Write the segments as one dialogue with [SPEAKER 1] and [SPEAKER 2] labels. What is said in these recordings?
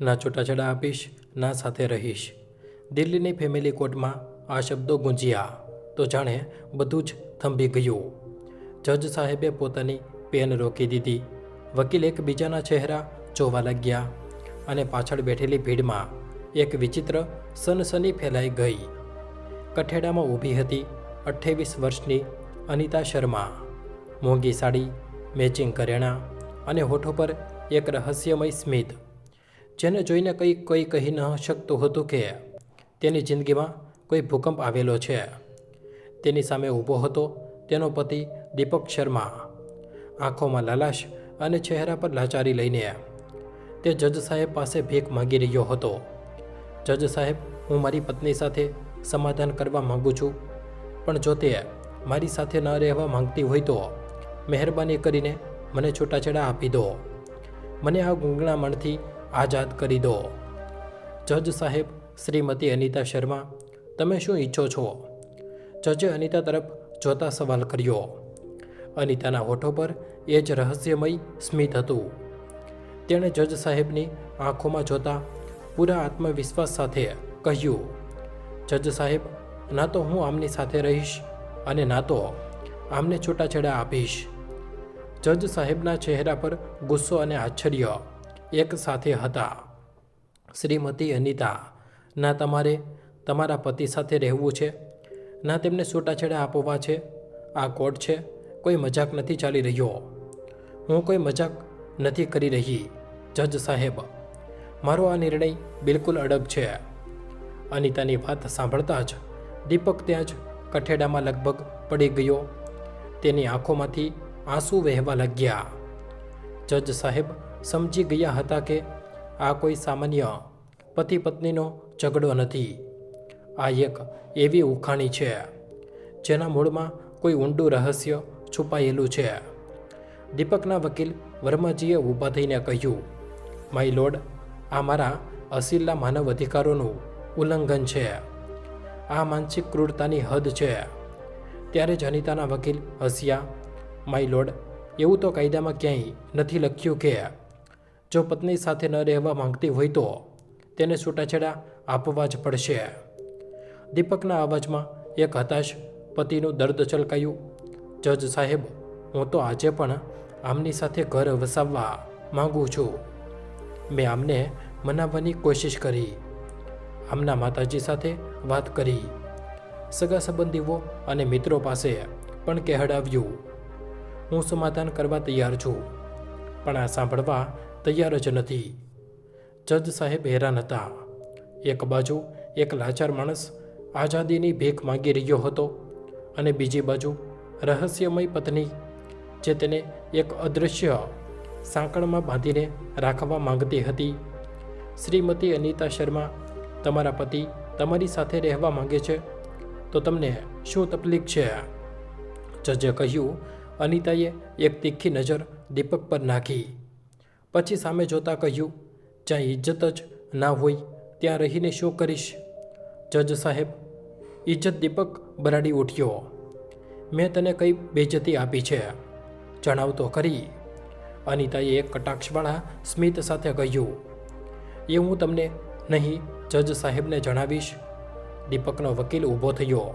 [SPEAKER 1] ના છૂટાછેડા આપીશ, ના સાથે રહીશ. દિલ્હીની ફેમિલી કોર્ટમાં આ શબ્દો ગુંજ્યા તો જાણે બધું જ થંભી ગયું. જજ સાહેબે પોતાની પેન રોકી દીધી. વકીલ એકબીજાના ચહેરા જોવા લાગ્યા અને પાછળ બેઠેલી ભીડમાં એક વિચિત્ર સનસની ફેલાઈ ગઈ. કઠેડામાં ઊભી હતી 28 વર્ષની અનિતા શર્મા. મોંઘી સાડી, મેચિંગ કરિયાણા અને હોઠો પર એક રહસ્યમય સ્મિત, જેને જોઈને કોઈ કહી ન શકતું હતું કે તેની જિંદગીમાં કોઈ ભૂકંપ આવેલો છે. તેની સામે ઊભો હતો તેનો પતિ દીપક શર્મા, આંખોમાં લાલાશ અને ચહેરા પર લાચારી લઈને. તે જજ સાહેબ પાસે ભીખ માંગી રહ્યો હતો. જજ સાહેબ, હું મારી પત્ની સાથે સમાધાન કરવા માંગુ છું, પણ જો તે મારી સાથે ન રહેવા માંગતી હોય તો મહેરબાની કરીને મને છૂટાછેડા આપી દો. મને આ ગૂંગળામણથી આઝાદ કરી દો. જજ સાહેબ, શ્રીમતી અનિતા શર્મા, તમે શું ઈચ્છો છો? જજે અનિતા તરફ જોતા સવાલ કર્યો. અનિતાના હોઠો પર એ જ રહસ્યમય સ્મિત હતું. તેણે જજ સાહેબની આંખોમાં જોતા પૂરા આત્મવિશ્વાસ સાથે કહ્યું, જજ સાહેબ, ના તો હું આમની સાથે રહીશ અને ના તો આમને છૂટાછેડા આપીશ. જજ સાહેબના ચહેરા પર ગુસ્સો અને આશ્ચર્ય એક સાથે હતા. શ્રીમતી અનિતા, ના તમારે તમારા પતિ સાથે રહેવું છે, ના તેમને છૂટાછેડા આપવા છે. આ કોર્ટ છે, કોઈ મજાક નથી ચાલી રહ્યો. હું કોઈ મજાક નથી કરી રહી. જજ સાહેબ, મારો આ નિર્ણય બિલકુલ અડગ છે. અનિતાની વાત સાંભળતા જ દીપક ત્યાં જ કઠેડામાં લગભગ પડી ગયો. તેની આંખોમાંથી આંસુ વહેવા લાગ્યા. જજ સાહેબ સમજી ગયા હતા કે આ કોઈ સામાન્ય પતિ પત્નીનો ઝઘડો નથી. આ એક એવી ઉખાણી છે જેના મૂળમાં કોઈ ઊંડું રહસ્ય છુપાયેલું છે. દીપકના વકીલ વર્માજીએ ઊભા થઈને કહ્યું, માય લોર્ડ, આ મારા અસીલના માનવ અધિકારોનું ઉલ્લંઘન છે. આ માનસિક ક્રૂરતાની હદ છે. ત્યારે જ અનિતાના વકીલ હસ્યા. માય લોર્ડ, એવું તો કાયદામાં ક્યાંય નથી લખ્યું કે જો પત્ની સાથે ન રહેવા માંગતી હોય તો તેને છૂટાછેડા આપવા જ પડશે. દીપકના અવાજમાં એક હતાશ પતિનું દર્દ છલકાયું. જજ સાહેબ, હું તો આજે પણ આમની સાથે ઘર વસાવવા માંગુ છું. મેં આમને મનાવવાની કોશિશ કરી, આમના માતાજી સાથે વાત કરી, સગા સંબંધીઓ અને મિત્રો પાસે પણ કહેવડાવ્યું. હું સમાધાન કરવા તૈયાર છું, પણ આ સાંભળવા તૈયાર જ નથી. જજ સાહેબ હેરાન હતા. એક બાજુ એક લાચાર માણસ આઝાદીની ભીખ માંગી રહ્યો હતો અને બીજી બાજુ રહસ્યમય પત્ની જે તેને એક અદૃશ્ય સાંકળમાં બાંધીને રાખવા માંગતી હતી. શ્રીમતી અનિતા શર્મા, તમારા પતિ તમારી સાથે રહેવા માંગે છે તો તમને શું તકલીફ છે? જજે કહ્યું. અનિતાએ એક તીખી નજર દીપક પર નાખી. પછી સામે જોતા કહ્યું, જ્યાં ઇજ્જત જ ના હોય ત્યાં રહીને શું કરીશ? જજ સાહેબ, ઇજ્જત? દીપક બરાડી ઉઠ્યો. મેં તને કઈ બેઇજ્જતી આપી છે? જણાવ તો ખરી. અનિતાએ એક કટાક્ષવાળા સ્મિત સાથે કહ્યું. એ હું તમને નહીં, જજ સાહેબને જણાવીશ. દીપકનો વકીલ ઊભો થયો.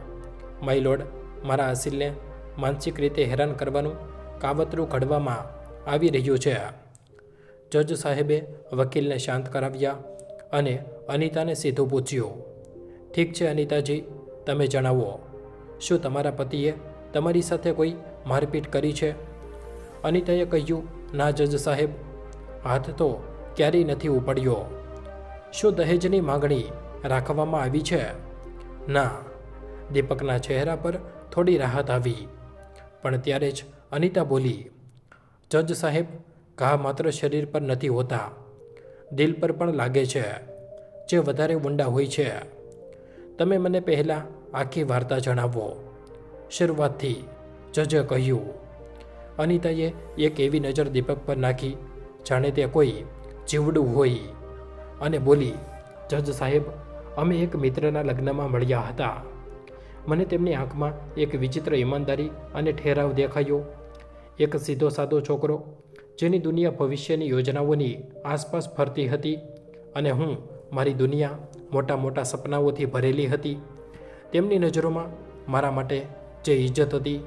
[SPEAKER 1] માય લોર્ડ, મારા અસીલને માનસિક રીતે હેરાન કરવાનું કાવતરું ઘડવામાં આવી રહ્યું છે. જજ સાહેબે વકીલને શાંત કરાવ્યા અને અનિતાને સીધું પૂછ્યું, ઠીક છે અનિતાજી, તમે જણાવો, શું તમારા પતિએ તમારી સાથે કોઈ મારપીટ કરી છે? અનિતાએ કહ્યું, ના જજ સાહેબ, હાથ તો ક્યારેય નથી ઉપાડ્યો. શું દહેજની માગણી રાખવામાં આવી છે? ના. દીપકના ચહેરા પર થોડી રાહત આવી, પણ ત્યારે જ અનિતા બોલી, જજ સાહેબ, ઘા માત્ર શરીર પર નથી હોતા, દિલ પર પણ લાગે છે, જે વધારે ઊંડા હોય છે. તમે મને પહેલાં આખી વાર્તા જણાવો, શરૂઆતથી, જજે કહ્યું. અનિતાએ એક એવી નજર દીપક પર નાખી જાણે તે કોઈ જીવડું હોય અને બોલી, જજ સાહેબ, અમે એક મિત્રના લગ્નમાં મળ્યા હતા. મને તેમની આંખમાં એક વિચિત્ર ઈમાનદારી અને ઠેરાવ દેખાયો. એક સીધો સાદો છોકરો જેની દુનિયા ભવિષ્યની યોજનાઓની આસપાસ ફરતી હતી અને હું મારી દુનિયા મોટા મોટા સપનાઓથી ભરેલી હતી. તેમની નજરોમાં મારા માટે જે ઇજ્જત હતી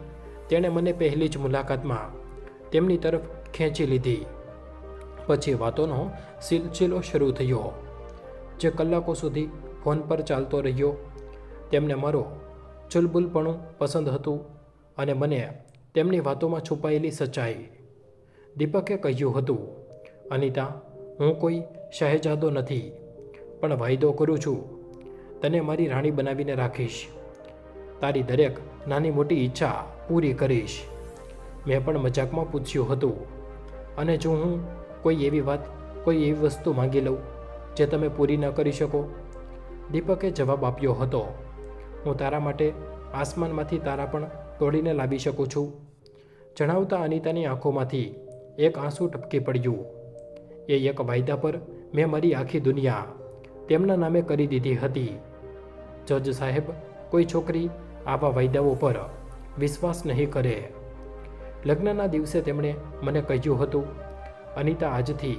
[SPEAKER 1] તેણે મને પહેલી જ મુલાકાતમાં તેમની તરફ ખેંચી લીધી. પછી વાતોનો સિલસિલો શરૂ થયો, જે કલાકો સુધી ફોન પર ચાલતો રહ્યો. તેમને મારો ચુલબુલપણું પસંદ હતું અને મને તેમની વાતોમાં છુપાયેલી સચ્ચાઈ. દીપકે કહ્યું હતું, અનિતા, હું કોઈ શહેજાદો નથી, પણ વાયદો કરું છું, તને મારી રાણી બનાવીને રાખીશ. તારી દરેક નાની મોટી ઈચ્છા પૂરી કરીશ. મેં પણ મજાકમાં પૂછ્યું હતું, અને જો હું કોઈ એવી વસ્તુ માંગી લઉં જે તમે પૂરી ન કરી શકો? દીપકે જવાબ આપ્યો હતો, હું તારા માટે આસમાનમાંથી તારા પણ તોડીને લાવી શકું છું. જણાવતા અનિતાની આંખોમાંથી એક આંસુ ટપકી પડ્યું. એ એક વાયદા પર મેં મારી આખી દુનિયા તેમના નામે કરી દીધી હતી. જજ સાહેબ, કોઈ છોકરી આવા વાયદાઓ પર વિશ્વાસ નહીં કરે. લગ્નના દિવસે તેમણે મને કહ્યું હતું, અનિતા, આજથી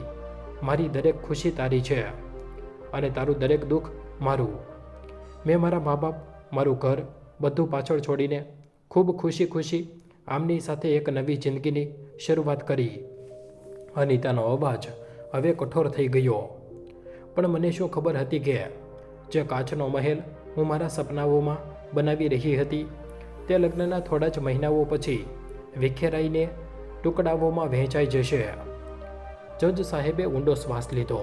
[SPEAKER 1] મારી દરેક ખુશી તારી છે અને તારું દરેક દુઃખ મારું. મેં મારા મા બાપ, મારું ઘર બધું પાછળ છોડીને ખૂબ ખુશી ખુશી આમની સાથે એક નવી જિંદગીની શરૂઆત કરી. અનિતાનો અવાજ હવે કઠોર થઈ ગયો. પણ મને શું ખબર હતી કે જે કાચનો મહેલ હું મારા સપનાઓમાં બનાવી રહી હતી તે લગ્નના થોડા જ મહિનાઓ પછી વિખેરાઈને ટુકડાઓમાં વહેંચાઈ જશે. જજ સાહેબે ઊંડો શ્વાસ લીધો.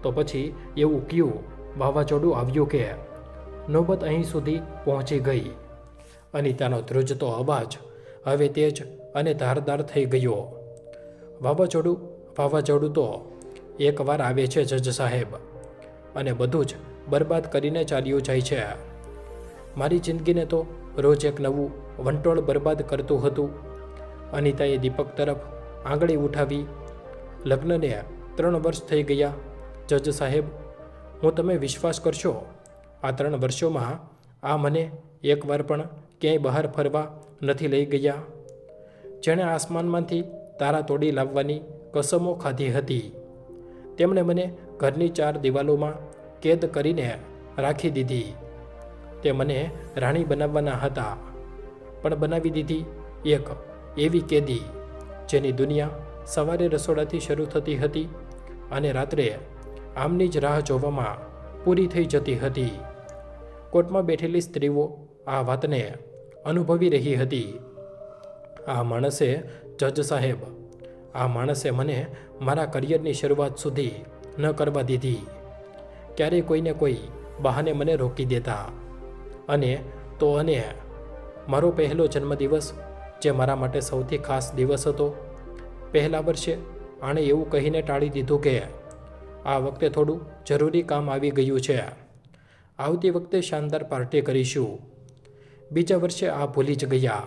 [SPEAKER 1] તો પછી એવું કયું વાવાઝોડું આવ્યું કે નોબત અહીં સુધી પહોંચી ગઈ. અનિતાનો ધ્રુજતો અવાજ હવે તેજ અને ધારદાર થઈ ગયો. વાવાઝોડું તો એકવાર આવે છે જજ સાહેબ, અને બધું જ બરબાદ કરીને ચાલ્યું જાય છે. મારી જિંદગીને તો રોજ એક નવું વંટોળ બરબાદ કરતું હતું. અનિતાએ દીપક તરફ આંગળી ઉઠાવી. લગ્નને 3 વર્ષ થઈ ગયા જજ સાહેબ. હું તમે વિશ્વાસ કરશો, આ 3 વર્ષોમાં આ મને એકવાર પણ ક્યાંય બહાર ફરવા નથી લઈ ગયા. જેણે આસમાનમાંથી તારા તોડી લાવવાની કસમો ખાધી હતી, તેમણે મને ઘરની 4 દિવાલોમાં કેદ કરીને રાખી દીધી. તે મને રાણી બનાવવાના હતા, પણ બનાવી દીધી એક એવી કેદી જેની દુનિયા સવારે રસોડાથી શરૂ થતી હતી અને રાત્રે આમની જ રાહ જોવામાં પૂરી થઈ જતી હતી. કોર્ટમાં બેઠેલી સ્ત્રીઓ આ વાતને અનુભવી રહી હતી. આ માણસે, જજ સાહેબ, આ માણસે મને મારા કરિયરની શરૂઆત સુધી ન કરવા દીધી. ક્યારેય કોઈને કોઈ બહાને મને રોકી દેતા. અને મારો પહેલો જન્મદિવસ, જે મારા માટે સૌથી ખાસ દિવસ હતો, પહેલા વર્ષે આણે એવું કહીને ટાળી દીધું કે આ વખતે થોડું જરૂરી કામ આવી ગયું છે, આવતી વખતે શાનદાર પાર્ટી કરીશું. બીજા વર્ષે આ ભૂલી જ ગયા.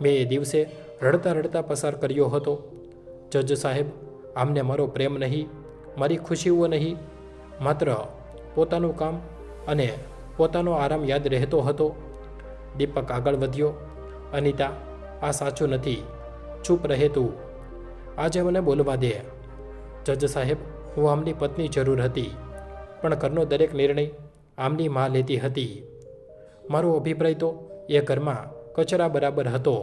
[SPEAKER 1] મેં એ દિવસે રડતા રડતા પસાર કર્યો હતો. જજ સાહેબ, આમને મારો પ્રેમ નહીં, મારી ખુશીઓ નહીં, માત્ર પોતાનું કામ અને પોતાનો આરામ યાદ રહેતો હતો. દીપક આગળ વધ્યો. અનિતા, આ સાચું નથી. ચૂપ રહે તું. આજે મને બોલવા દે. જજ સાહેબ, હું આમની પત્ની જરૂર હતી, પણ ઘરનો દરેક નિર્ણય આમની માં લેતી હતી. મારો અભિપ્રાય તો એ ઘરમાં કચરા બરાબર હતો.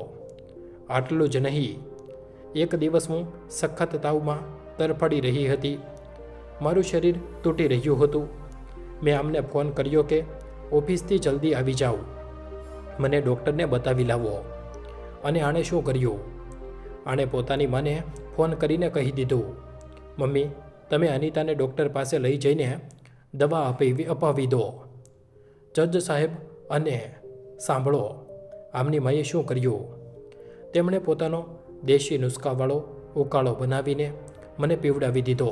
[SPEAKER 1] આટલું જ નહીં, એક દિવસ હું સખત તાવમાં તરફડી રહી હતી. મારું શરીર તૂટી રહ્યું હતું. મેં આમને ફોન કર્યો કે ઓફિસથી જલ્દી આવી જાઓ, મને ડૉક્ટરને બતાવી લાવો. અને આણે શું કર્યું? આણે પોતાની માને ફોન કરીને કહી દીધું, મમ્મી, તમે અનિતાને ડૉક્ટર પાસે લઈ જઈને દવા અપાવી દો. જજ સાહેબ, અને સાંભળો, આમની માએ શું કર્યું? તેમણે પોતાનો દેશી નુસ્ખાવાળો ઉકાળો બનાવીને મને પીવડાવી દીધો.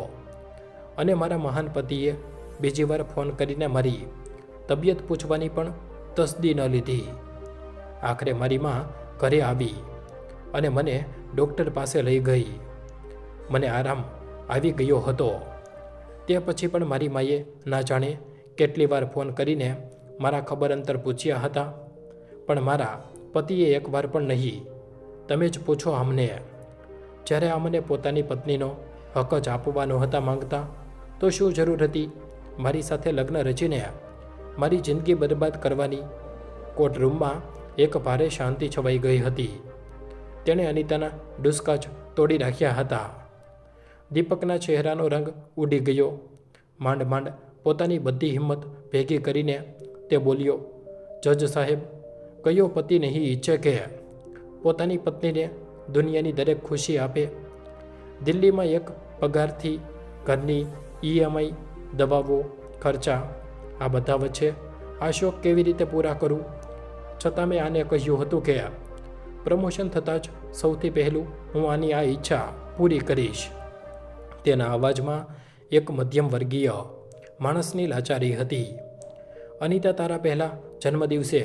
[SPEAKER 1] અને મારા મહાન પતિએ બીજી વાર ફોન કરીને મારી તબિયત પૂછવાની પણ તસદી ન લીધી. આખરે મારી માં ઘરે આવી અને મને ડૉક્ટર પાસે લઈ ગઈ. મને આરામ આવી ગયો હતો. તે પછી પણ મારી માએ ના જાણે કેટલી વાર ફોન કરીને મારા ખબર અંતર પૂછ્યા હતા, પણ મારા પતિએ એકવાર પણ નહીં. તમે જ પૂછો અમને. જ્યારે આ મને પોતાની પત્નીનો હક જ આપવા નહોતા માંગતા, તો શું જરૂર હતી મારી સાથે લગ્ન રચીને મારી જિંદગી બરબાદ કરવાની? કોર્ટરૂમમાં એક ભારે શાંતિ છવાઈ ગઈ હતી. તેણે અનિતાના ડુસકા જ તોડી નાખ્યા હતા. દીપકના ચહેરાનો રંગ ઉડી ગયો. માંડ માંડ પોતાની બધી હિંમત ભેગી કરીને તે બોલ્યો, જજ સાહેબ, કયો પતિ નહીં ઈચ્છે કે પોતાની પત્નીને દુનિયાની દરેક ખુશી આપે? દિલ્હીમાં એક પગારથી ઘરની EMI, દવાઓ, ખર્ચા, આ બધા વચ્ચે આ શોખ કેવી રીતે પૂરા કરું? છતાં મેં આને કહ્યું હતું કે પ્રમોશન થતાં જ સૌથી પહેલું હું આની આ ઈચ્છા પૂરી કરીશ. તેના અવાજમાં એક મધ્યમ વર્ગીય માણસની લાચારી હતી. અનિતા, તારા પહેલા જન્મદિવસે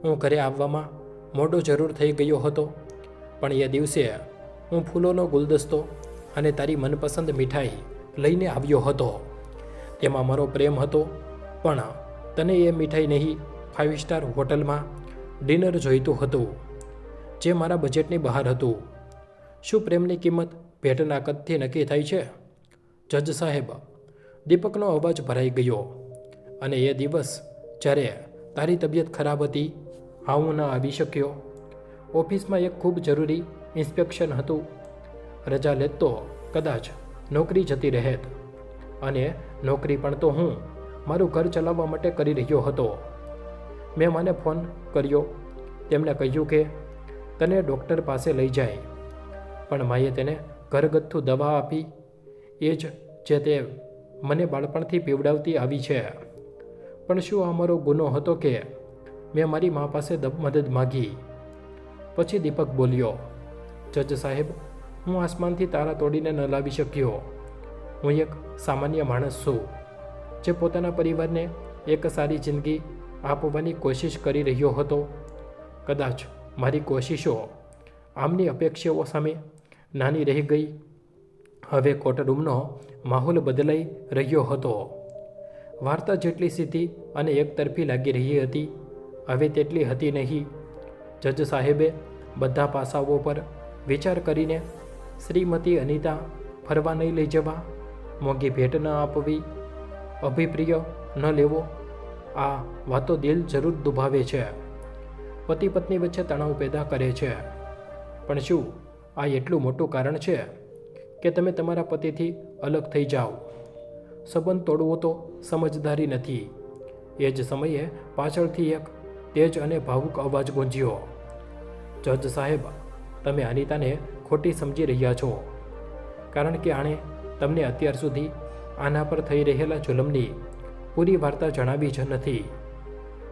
[SPEAKER 1] હું ઘરે આવવામાં મોડો જરૂર થઈ ગયો હતો, પણ એ દિવસે હું ફૂલોનો ગુલદસ્તો અને તારી મનપસંદ મીઠાઈ લઈને આવ્યો હતો. તેમાં મારો પ્રેમ હતો, પણ તને એ મીઠાઈ નહીં, 5 સ્ટાર હોટલમાં ડિનર જોઈતું હતું, જે મારા બજેટની બહાર હતું. શું પ્રેમની કિંમત ભેટના કદથી નક્કી થાય છે? જજ સાહેબ, દીપકનો અવાજ ભરાઈ ગયો. અને એ દિવસ જ્યારે તારી તબિયત ખરાબ હતી, હું ન આવી શક્યો. ઓફિસમાં એક ખૂબ જરૂરી ઇન્સ્પેક્શન હતું. રજા લેત તો કદાચ નોકરી જતી રહેત, અને નોકરી પણ તો હું મારું ઘર ચલાવવા માટે કરી રહ્યો હતો. મેં મને ફોન કર્યો. તેમણે કહ્યું કે તને ડૉક્ટર પાસે લઈ જાય, પણ માએ તેને ઘરગથ્થુ દવા આપી, એ જ જે તે મને બાળપણથી પીવડાવતી આવી છે. પણ શું આ મારો ગુનો હતો કે મેં મારી મા પાસે મદદ માગી? પછી દીપક બોલ્યો, જજ સાહેબ, હું આસમાનથી તારા તોડીને ન લાવી શક્યો. હું એક સામાન્ય માણસ છું, જે પોતાના પરિવારને એક સારી જિંદગી આપવાની કોશિશ કરી રહ્યો હતો. કદાચ મારી કોશિશો આમની અપેક્ષાઓ સામે નાની રહી ગઈ. હવે કોર્ટરૂમનો માહોલ બદલાઈ રહ્યો હતો. વાર્તા જેટલી સીધી અને એકતરફી લાગી રહી હતી, હવે તેટલી હતી નહીં. જજ સાહેબે બધા પાસાઓ પર વિચાર કરીને શ્રીમતી અનિતા ફરવા નહીં લઈ જવા, મોંઘી ભેટ ન આપવી, અભિપ્રિય ન લેવો, આ વાતો દિલ જરૂર દુભાવે છે, પતિ પત્ની વચ્ચે તણાવ પેદા કરે છે. પણ શું આ એટલું મોટું કારણ છે કે તમે તમારા પતિથી અલગ થઈ જાઓ? સંબંધ તોડવો તો સમજદારી નથી. એ જ સમયે પાછળથી એક તેજ અને ભાવુક અવાજ ગુંજ્યો, જજ સાહેબ, તમે અનિતાને ખોટી સમજી રહ્યા છો, કારણ કે આણે તમને અત્યાર સુધી આના પર થઈ રહેલા જુલમની પૂરી વાર્તા જણાવી જ નથી.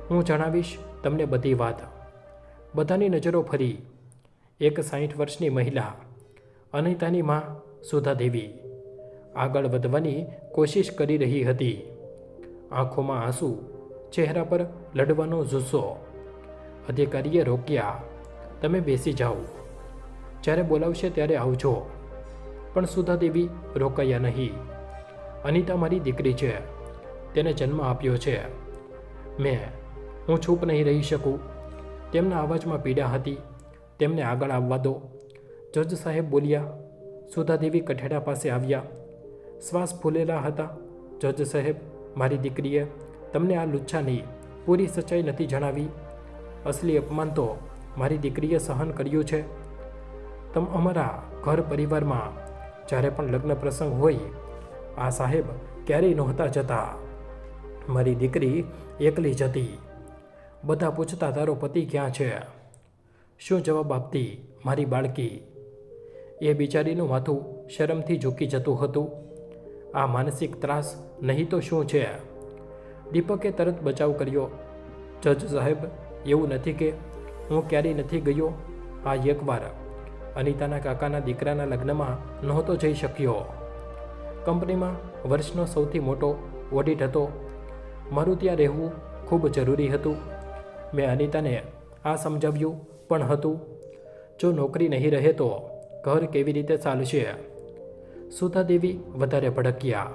[SPEAKER 1] હું જણાવીશ તમને બધી વાત. બધાની નજરો ફરી એક 60 વર્ષની મહિલા, અનિતાની માં સુધાદેવી, આગળ વધવાની કોશિશ કરી રહી હતી. આંખોમાં આંસુ, ચહેરા પર લડવાનો જુસ્સો. અધિકારીએ રોક્યા, તમે બેસી જાઓ, જ્યારે બોલાવશે ત્યારે આવજો. પણ સુધાદેવી રોકાયા નહીં. અનિતા મારી દીકરી છે, તેને જન્મ આપ્યો છે. હું ચૂપ નહીં રહી શકું. તેમના અવાજમાં પીડા હતી. તેમને આગળ આવવા દો, જજ સાહેબ બોલ્યા. સુધાદેવી કઠેડા પાસે આવ્યા. શ્વાસ ફૂલેલા હતા. જજ સાહેબ, મારી દીકરીએ તમને આ લુચ્છાની પૂરી સચ્ચાઈ નથી જણાવી. અસલી અપમાન તો મારી દીકરીએ સહન કર્યું છે. અમારા ઘર પરિવારમાં જ્યારે પણ લગ્ન પ્રસંગ હોય, આ સાહેબ ક્યારેય નહોતા જતા. મારી દીકરી એકલી જ હતી. બધા પૂછતા, તારો પતિ ક્યાં છે? શું જવાબ આપતી મારી બાળકી? એ બિચારીનું માથું શરમથી ઝૂકી જતું હતું. આ માનસિક ત્રાસ નહીં તો શું છે? દીપકે તરત બચાવ કર્યો. જજ સાહેબ, એવું નથી કે હું ક્યારેય નથી ગયો. આ એકવાર અનિતાના કાકાના દીકરાના લગ્નમાં નહોતો જઈ શક્યો. કંપનીમાં વર્ષનો સૌથી મોટો ઓડિટ હતો. મારું ત્યાં રહેવું ખૂબ જરૂરી હતું. મેં અનિતાને આ સમજાવ્યું પણ હતું. જો નોકરી નહીં રહે તો ઘર કેવી રીતે ચાલશે? સુધાદેવી વધારે ભડક્યા.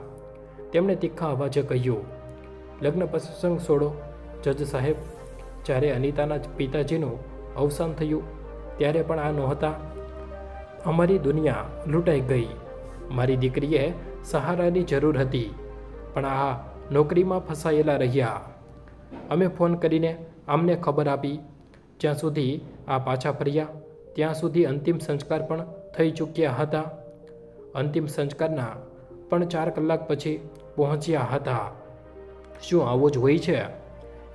[SPEAKER 1] તેમણે તીખા અવાજે કહ્યું, લગ્ન પ્રસંગ છોડો જજ સાહેબ. જ્યારે અનિતાના પિતાજીનું અવસાન થયું ત્યારે પણ આ નહોતા. અમારી દુનિયા લૂંટાઈ ગઈ. મારી દીકરીએ સહારાની જરૂર હતી, પણ આ નોકરીમાં ફસાયેલા રહ્યા. અમે ફોન કરીને અમને ખબર આપી. જ્યાં સુધી આ પાછા ફર્યા ત્યાં સુધી અંતિમ સંસ્કાર પણ થઈ ચૂક્યા હતા. અંતિમ સંસ્કારના પણ 4 કલાક પછી પહોંચ્યા હતા. શું આવો જ હોય છે?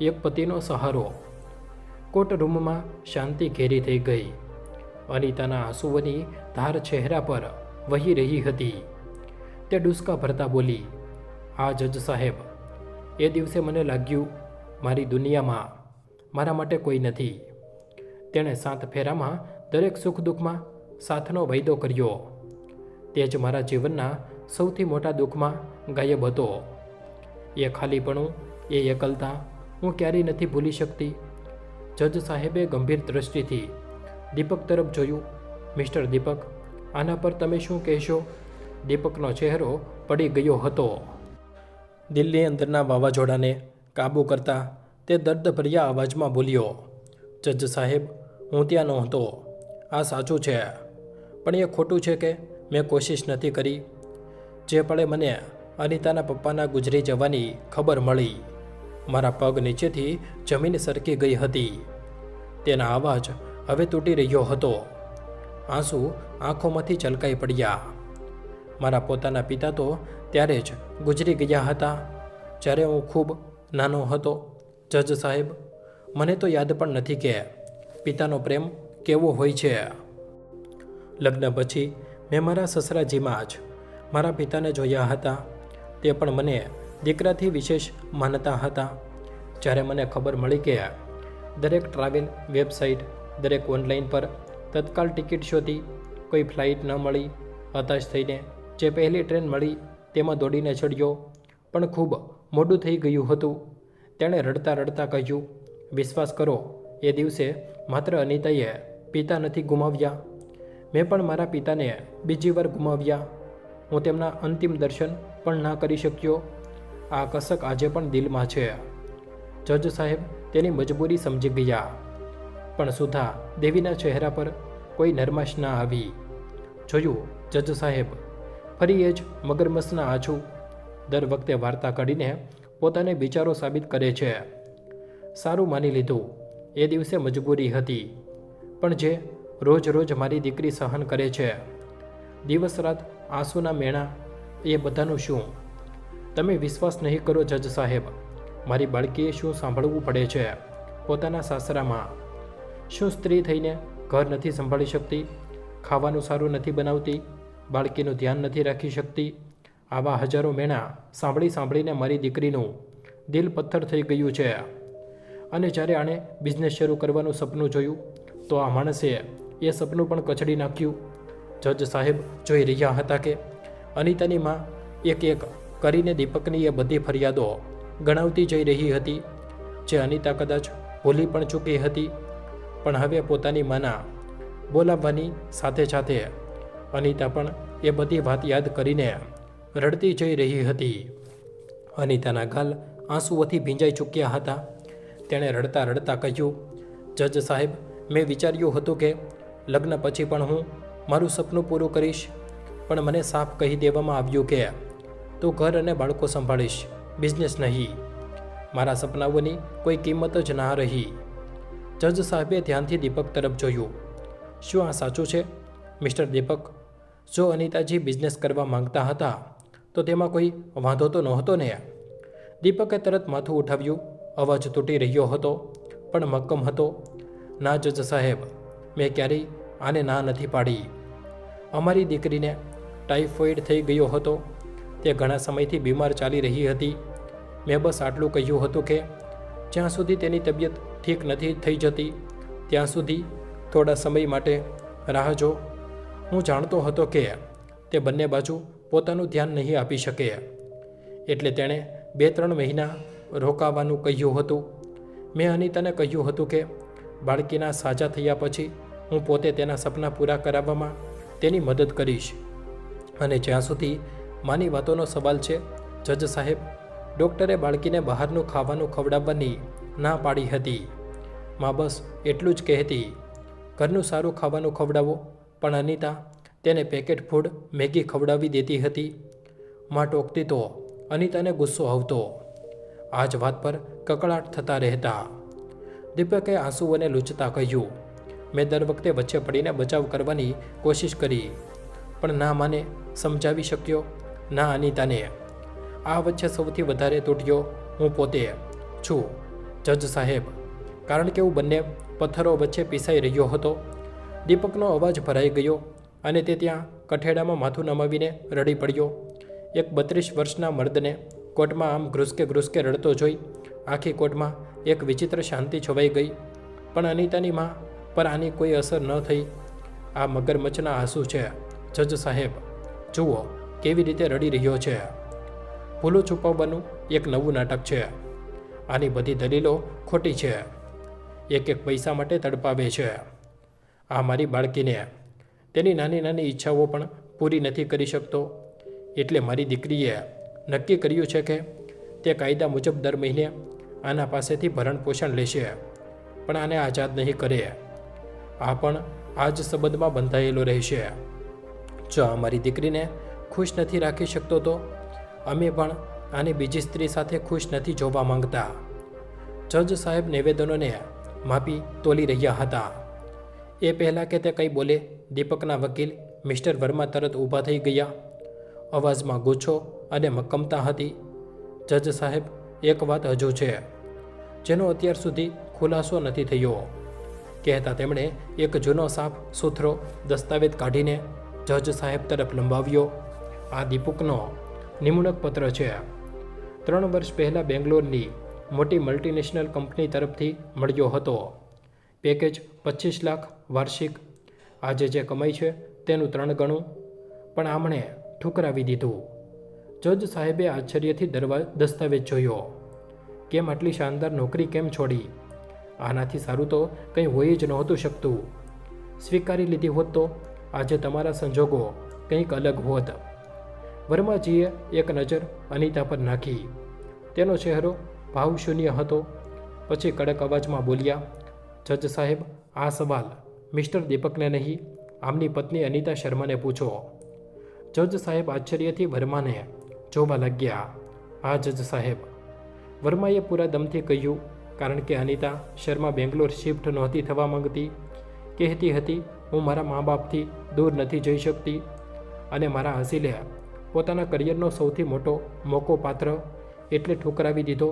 [SPEAKER 1] એક પતિનો સહારો. કોર્ટ રૂમમાં શાંતિ ઘેરી થઈ ગઈ. અનિતાના આંસુઓની ધાર ચહેરા પર વહી રહી હતી. તે ડૂસકા ભરતા બોલી, "આ જજ સાહેબ, એ દિવસે મને લાગ્યું મારી દુનિયામાં મારા માટે કોઈ નથી." તેણે 7 ફેરામાં દરેક સુખ દુઃખમાં સાથનો વાયદો કર્યો. તે જ મારા જીવનના સૌથી મોટા દુઃખમાં ગાયબ હતો. એ ખાલીપણું, એ એકલતા હું ક્યારેય નથી ભૂલી શકતી. જજ સાહેબે ગંભીર દ્રષ્ટિથી દીપક તરફ જોયું. "મિસ્ટર દીપક, આના પર તમે શું કહેશો?" દીપકનો ચહેરો પડી ગયો હતો. દિલની અંદરના વાવાઝોડાને કાબૂ કરતા તે દર્દભર્યા અવાજમાં બોલ્યો, "જજ સાહેબ, હું ત્યાં નહોતો. આ સાચું છે, પણ એ ખોટું છે કે મેં કોશિશ નથી કરી. જે પળે મને અનિતાના પપ્પાના ગુજરી જવાની ખબર મળી, મારા પગ નીચેથી જમીન સરકી ગઈ હતી." તેના અવાજ હવે તૂટી રહ્યો હતો. આંસુ આંખોમાંથી છલકાઈ પડ્યા. "મારા પોતાના પિતા તો ત્યારે જ ગુજરી ગયા હતા, જ્યારે હું ખૂબ નાનો હતો. જજ સાહેબ, મને તો યાદ પણ નથી કે પિતાનો પ્રેમ કેવો હોય છે. લગ્ન પછી મેં મારા સસરાજીમાં જ મારા પિતાને જોયા હતા. તે પણ મને દીકરાથી વિશેષ માનતા હતા. જ્યારે મને ખબર મળી કે દરેક ટ્રાવેલ વેબસાઇટ, દરેક ઓનલાઈન પર તત્કાલ ટિકિટ શોધી, કોઈ ફ્લાઇટ ન મળી, હતાશ થઈને જે પહેલી ટ્રેન મળી તેમાં દોડીને ચડ્યો, પણ ખૂબ મોડું થઈ ગયું હતું." તેણે રડતા રડતા કહ્યું, "વિશ્વાસ કરો, એ દિવસે માત્ર અનિતાએ પિતા નથી ગુમાવ્યા, મેં પણ મારા પિતાને બીજી વાર ગુમાવ્યા. હું તેમના અંતિમ દર્શન પણ ના કરી શક્યો. આ કસક આજે પણ દિલમાં છે." જજ સાહેબ તેની મજબૂરી સમજી ગયા, પણ સુધા દેવીના ચહેરા પર કોઈ નરમાશ ના આવી. "જોયું જજ સાહેબ, ફરી એ જ મગરમચ્છના આંસુ. દર વખતે વાર્તા કાઢીને પોતાને બિચારો સાબિત કરે છે." સારું, માની લીધું, એ દિવસે મજબૂરી હતી, પણ જે રોજ રોજ મારી દીકરી સહન કરે છે, દિવસ રાત આંસુના મેણા, એ બધાનું શું? તમે વિશ્વાસ નહીં કરો જજ સાહેબ, મારી બાળકીએ શું સાંભળવું પડે છે પોતાના સાસરામાં. શું સ્ત્રી થઈને ઘર નથી સંભાળી શકતી, ખાવાનું સારું નથી બનાવતી, બાળકીનું ધ્યાન નથી રાખી શકતી? આવા હજારો મેણા સાંભળી સાંભળીને મારી દીકરીનું દિલ પથ્થર થઈ ગયું છે. અને જ્યારે આણે બિઝનેસ શરૂ કરવાનું સપનું જોયું, તો આ માણસે એ સપનું પણ કચડી નાખ્યું. જજ સાહેબ જોઈ રહ્યા હતા કે અનિતાની માં એક એક કરીને દીપકની એ બધી ફરિયાદો ગણાવતી જઈ રહી હતી, જે અનિતા કદાચ ભૂલી પણ ચૂકી હતી. પણ હવે પોતાની માના બોલાવવાની સાથે સાથે અનિતા પણ એ બધી વાત યાદ કરીને રડતી જઈ રહી હતી. અનિતાના ગાલ આંસુઓથી ભીંજાઈ ચૂક્યા હતા. તેણે રડતા રડતા કહ્યું, "જજ સાહેબ, મેં વિચાર્યું હતું કે લગ્ન પછી પણ હું મારું સપનું પૂરું કરીશ, પણ મને સાફ કહી દેવામાં આવ્યું કે તું ઘર અને બાળકો સંભાળીશ, બિઝનેસ નહીં. મારા સપનાઓની કોઈ કિંમત જ ના રહી." જજ સાહેબે ધ્યાનથી દીપક તરફ જોયું. "શું આ સાચું છે મિસ્ટર દીપક? જો અનિતાજી બિઝનેસ કરવા માંગતા હતા તો તેમાં કોઈ વાંધો તો નહોતો ને?" દીપકે તરત માથું ઉઠાવ્યું. અવાજ તૂટી રહ્યો હતો, પણ મક્કમ હતો. "ના જજ સાહેબ, મેં ક્યારેય આને ના નથી પાડી. અમારી દીકરીને ટાઇફોઇડ થઈ ગયો હતો. તે ઘણા સમયથી બીમાર ચાલી રહી હતી. મેં બસ આટલું કહ્યું હતું કે જ્યાં સુધી તેની તબિયત ઠીક નથી થઈ જતી ત્યાં સુધી થોડા સમય માટે રાહ જો. હું જાણતો હતો કે તે બંને બાજુ પોતાનું ધ્યાન નહીં આપી શકે, એટલે તેણે 2-3 મહિના રોકાવાનું કહ્યું હતું. મેં અનિતાને કહ્યું હતું કે બાળકીના સાજા થયા પછી હું પોતે તેના સપના પૂરા કરાવવામાં તેની મદદ કરીશ. અને જ્યાં સુધી માની વાતોનો સવાલ છે જજ સાહેબ, ડૉક્ટરે બાળકીને બહારનું ખાવાનું ખવડાવવાની ના પાડી હતી. માં બસ એટલું જ કહેતી, ઘરનું સારું ખાવાનું ખવડાવો, પણ અનિતા તેને પેકેટ ફૂડ મેગી ખવડાવી દેતી હતી. માં ટોકતી તો અનિતાને ગુસ્સો આવતો. આ જ વાત પર કકળાટ થતા રહેતા. દીપકે આંસુઓને લૂંચતા કહ્યું, મેં દર વખતે વચ્ચે પડીને બચાવ કરવાની કોશિશ કરી, પણ ના માને સમજાવી શક્યો, ના અનિતાને. આ વચ્ચે સૌથી વધારે તૂટ્યો હું પોતે છું, જજ સાહેબ. કારણ કે હું બંને પથ્થરો વચ્ચે પીસાઈ રહ્યો હતો. દીપકનો અવાજ ભરાઈ ગયો અને તે ત્યાં કઠેડામાં માથું નમાવીને રડી પડ્યો. એક 32 વર્ષના મર્દને કોર્ટમાં આમ ઘ્રુસકે રડતો જોઈ આખી કોર્ટમાં એક વિચિત્ર શાંતિ છવાઈ ગઈ. પણ અનિતાની માં પર આની કોઈ અસર ન થઈ. આ મગરમચ્છના આંસુ છે, જજ સાહેબ. જુઓ કેવી રીતે રડી રહ્યો છે. ભૂલો છુપાવવાનું એક નવું નાટક છે. આની બધી દલીલો ખોટી છે. એક પૈસા માટે તડપાવે છે. આ મારી બાળકીને તેની નાની નાની ઈચ્છાઓ પણ પૂરી નથી કરી શકતો. એટલે મારી દીકરીએ નક્કી કર્યું છે કે તે કાયદા મુજબ દર મહિને આના પાસેથી ભરણ પોષણ લેશે, પણ આને આઝાદ નહીં કરે. આ પણ આ જ સંબંધમાં બંધાયેલો રહેશે. જો અમારી દીકરીને ખુશ નથી રાખી શકતો તો અમે પણ આને બીજી સ્ત્રી સાથે ખુશ નથી જોવા માંગતા. જજ સાહેબ નિવેદનોને માપી તોલી રહ્યા હતા. એ પહેલાં કે તે કંઈ બોલે, દીપકના વકીલ મિસ્ટર વર્મા તરત ઊભા થઈ ગયા. અવાજમાં ગુસ્સો અને મક્કમતા હતી. જજ સાહેબ, એક વાત હજુ છે જેનો અત્યાર સુધી ખુલાસો નથી થયો, કહેતા તેમણે એક જૂનો સાફ સુથરો દસ્તાવેજ કાઢીને જજ સાહેબ તરફ લંબાવ્યો. આ દીપકનો નિમણૂક પત્ર છે. 3 વર્ષ પહેલાં બેંગ્લોરની મોટી મલ્ટીનેશનલ કંપની તરફથી મળ્યો હતો. પેકેજ 25 લાખ વાર્ષિક. આજે જે કમાઈ છે તેનું 3 ગણું. પણ આમણે ઠુકરાવી દીધું. જજ સાહેબે આશ્ચર્યથી દસ્તાવેજ જોયો. કેમ આટલી શાનદાર નોકરી કેમ છોડી? આનાથી સારું તો કંઈ હોઈ જ નહોતું શકતું. સ્વીકારી લીધી હોત તો આજે તમારા સંજોગો કંઈક અલગ હોત. વર્માજીએ એક નજર અનિતા પર નાખી. તેનો ચહેરો ભાવશૂન્ય હતો. પછી કડક અવાજમાં બોલ્યા, જજ સાહેબ, આ સવાલ મિસ્ટર દીપકને નહીં, આમની પત્ની અનિતા શર્માને પૂછો. જજ સાહેબ આશ્ચર્યથી વર્માને જોવા લાગ્યા. હા જજ સાહેબ, વર્માએ પૂરા દમથી કહ્યું. કારણ કે અનિતા શર્મા બેંગ્લોર શિફ્ટ નહોતી થવા માંગતી. કહેતી હતી, હું મારા મા બાપથી દૂર નથી જઈ શકતી અને મારા હસીલે પોતાના કરિયરનો સૌથી મોટો મોકો પાત્ર એટલે ઠુકરાવી દીધો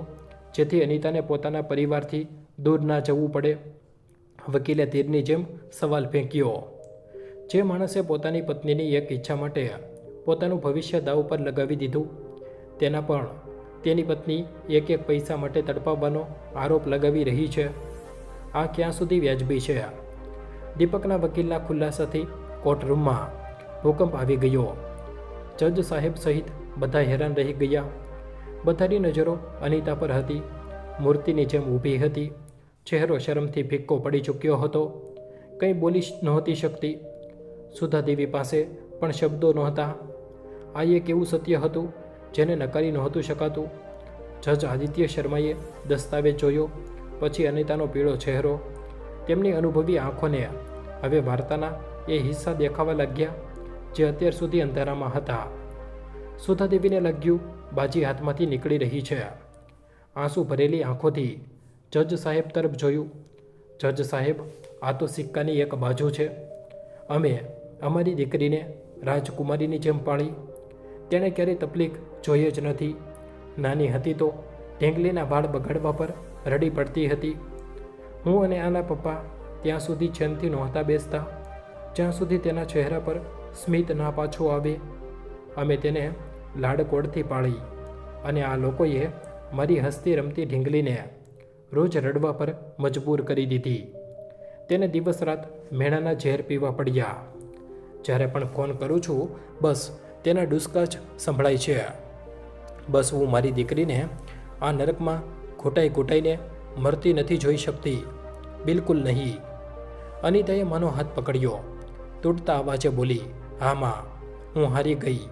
[SPEAKER 1] જેથી અનિતાને પોતાના પરિવારથી દૂર ના જવું પડે. વકીલે તીરની જેમ સવાલ ફેંક્યો. જે માણસે પોતાની પત્નીની એક ઈચ્છા માટે પોતાનું ભવિષ્ય દાવ પર લગાવી દીધું, તેના પણ તેની પત્ની એક પૈસા માટે તડપાવવાનો આરોપ લગાવી રહી છે. આ ક્યાં સુધી વ્યાજબી છે? દીપકના વકીલના ખુલાસાથી કોર્ટરૂમમાં ભૂકંપ આવી ગયો. જજ સાહેબ સહિત બધા હેરાન રહી ગયા. બધાની નજરો અનિતા પર હતી. મૂર્તિની જેમ ઊભી હતી. ચહેરો શરમથી ફિક્કો પડી ચૂક્યો હતો. કંઈ બોલી નહોતી શકતી. સુધાદેવી પાસે પણ શબ્દો નહોતા. આ એક એવું સત્ય હતું જેને નકારી નહોતું શકાતું. જજ આદિત્ય શર્માએ દસ્તાવેજ જોયો. પછી અનિતાનો પીળો ચહેરો, તેમની અનુભવી આંખોને હવે વાર્તાના એ હિસ્સા દેખાવા લાગ્યા જે અત્યાર સુધી અંધારામાં હતા. સુધાદેવીને લાગ્યું બાજી હાથમાંથી નીકળી રહી છે. આંસુ ભરેલી આંખોથી જજ સાહેબ તરફ જોયું. જજ સાહેબ, આ તો સિક્કાની એક બાજુ છે. અમે અમારી દીકરીને રાજકુમારીની જેમ પાળી. તેણે ક્યારેય તકલીફ જોઈ જ નથી. નાની હતી તો ઢેંગલીના વાળ બગાડવા પર રડી પડતી હતી. હું અને આના પપ્પા ત્યાં સુધી ચેનથી નહોતા બેસતા જ્યાં સુધી તેના ચહેરા પર સ્મિત ના પાછું આવે. અમે તેને લાડકોડથી પાળી અને આ લોકોએ મારી હસતી રમતી ઢીંગલીને રોજ રડવા પર મજબૂર કરી દીધી. તેને દિવસ રાત મેણાના ઝેર પીવા પડ્યા. જ્યારે પણ ફોન કરું છું બસ તેના ડુસકા જ સંભળાય છે. બસ હું મારી દીકરીને આ નરકમાં ઘૂંટાઈને મરતી નથી જોઈ શકતી. બિલકુલ નહીં. અનિતાએ માનો હાથ પકડ્યો. તૂટતા અવાજે બોલી, હા માં, હું હારી ગઈ.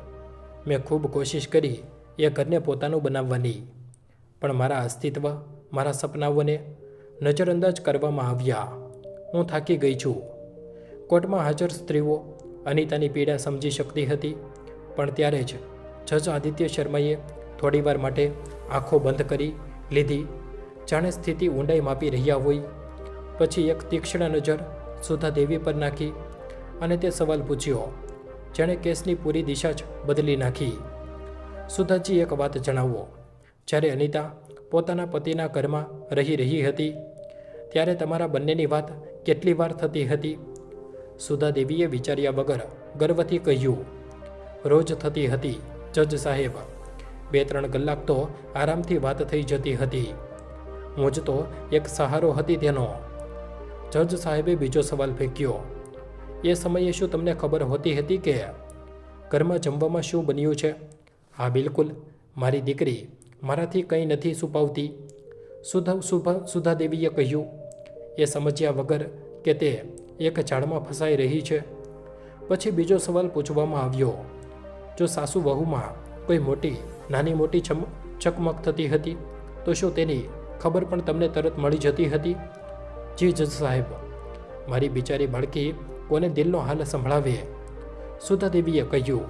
[SPEAKER 1] મેં ખૂબ કોશિશ કરી એ ઘરને પોતાનું બનાવવાની, પણ મારા અસ્તિત્વ, મારા સપનાઓને નજરઅંદાજ કરવામાં આવ્યા. હું થાકી ગઈ છું. કોર્ટમાં હાજર સ્ત્રીઓ અનિતાની પીડા સમજી શકતી હતી, પણ ત્યારે જ જજ આદિત્ય શર્માએ થોડીવાર માટે આંખો બંધ કરી લીધી, જાણે સ્થિતિ ઊંડાઈ માપી રહ્યા હોય. પછી એક તીક્ષ્ણ નજર સુધા દેવી પર નાખી અને તે સવાલ પૂછ્યો જેણે કેસની પૂરી દિશા જ બદલી નાખી. સુધાજી, એક વાત જણાવો. જ્યારે અનિતા પોતાના પતિના ઘરમાં રહી હતી ત્યારે તમારા બંનેની વાત કેટલી વાર થતી હતી? સુધા દેવીએ વિચાર્યા વગર ગર્વથી કહ્યું, રોજ થતી હતી જજ સાહેબ. 2-3 કલાક તો આરામથી વાત થઈ જતી હતી. હું જ તો એક સહારો હતી તેનો. જજ સાહેબે બીજો સવાલ ફેંક્યો, એ સમયે શું તમને ખબર હોતી હતી કે ઘરમાં જમવામાં શું બન્યું છે? હા બિલકુલ, મારી દીકરી મારાથી કંઈ નથી છુપાવતી, સુધા દેવીએ કહ્યું, એ સમજ્યા વગર કે તે એક જાળમાં ફસાઈ રહી છે. પછી બીજો સવાલ પૂછવામાં આવ્યો, જો સાસુ વહુમાં કોઈ નાની મોટી ચકમક થતી હતી તો શું તેની ખબર પણ તમને તરત મળી જતી હતી? જી જજ સાહેબ. મારી બિચારી બાળકી કોને દિલનો હાલ સંભળાવે? સુધા દેવીએ કહ્યું.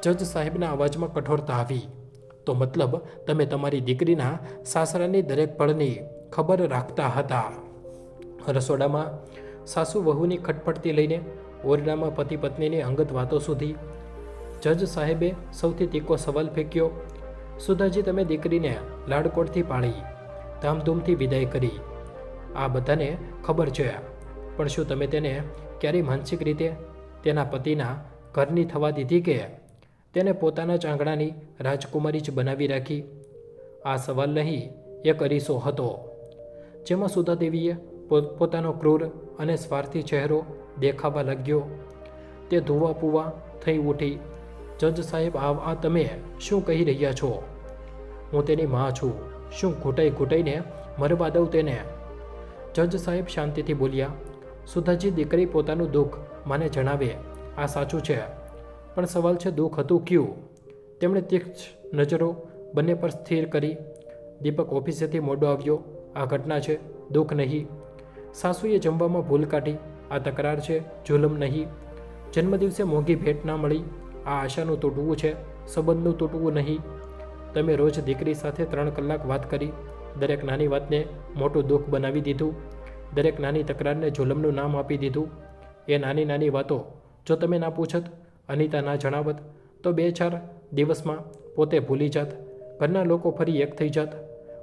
[SPEAKER 1] જજ સાહેબના અવાજમાં કઠોરતા આવી. તો મતલબ તમે તમારી દીકરીના સાસરાની દરેક પળની ખબર રાખતા હતા? રસોડામાં સાસુ વહુની ખટપટથી લઈને ઓરડામાં પતિ પત્નીની અંગત વાતો સુધી. જજ સાહેબે સૌથી તીખો સવાલ ફેંક્યો. સુધાજી, તમે દીકરીને લાડકોડથી પાળી, ધામધૂમથી વિદાય કરી, આ બધાને ખબર છે, પણ શું તમે તેને ક્યારેય માનસિક રીતે તેના પતિના ઘરની થવા દીધી કે તેને પોતાના જ આંગણાની રાજકુમારી જ બનાવી રાખી? આ સવાલ નહીં, એક અરીસો હતો જેમાં સુધા દેવીએ પોતાનો ક્રૂર અને સ્વાર્થી ચહેરો દેખાવા લાગ્યો. તે ધુવા પુવા થઈ ઉઠી. જજ સાહેબ, આ તમે શું કહી રહ્યા છો? હું તેની માં છું. શું ઘૂંટાઈને મરવા દઉં તેને? જજ સાહેબ શાંતિથી બોલ્યા. સુધાજી, દીકરી પોતાનું દુઃખ મને જણાવે, આ સાચું છે, પણ સવાલ છે દુઃખ હતું ક્યું? તેમણે તીક્ષ્ણ નજરો બંને પર સ્થિર કરી. દીપક ઓફિસેથી મોડો આવ્યો, આ ઘટના છે, દુઃખ નહીં. સાસુએ જમવામાં ભૂલ કાઢી, આ તકરાર છે, જુલમ નહીં. જન્મદિવસે મોંઘી ભેટ ના મળી, આ આશાનું તૂટવું છે, સંબંધનું તૂટવું નહીં. તમે રોજ દીકરી સાથે 3 કલાક વાત કરી, દરેક નાની વાતને મોટું દુઃખ બનાવી દીધું, દરેક નાની તકરારને જુલમનું નામ આપી દીધું. એ નાની વાતો જો તમે ના પૂછત, અનિતા ના જણાવત, તો 2-4 દિવસમાં પોતે ભૂલી જાત, ઘરના લોકો ફરી એક થઈ જાત,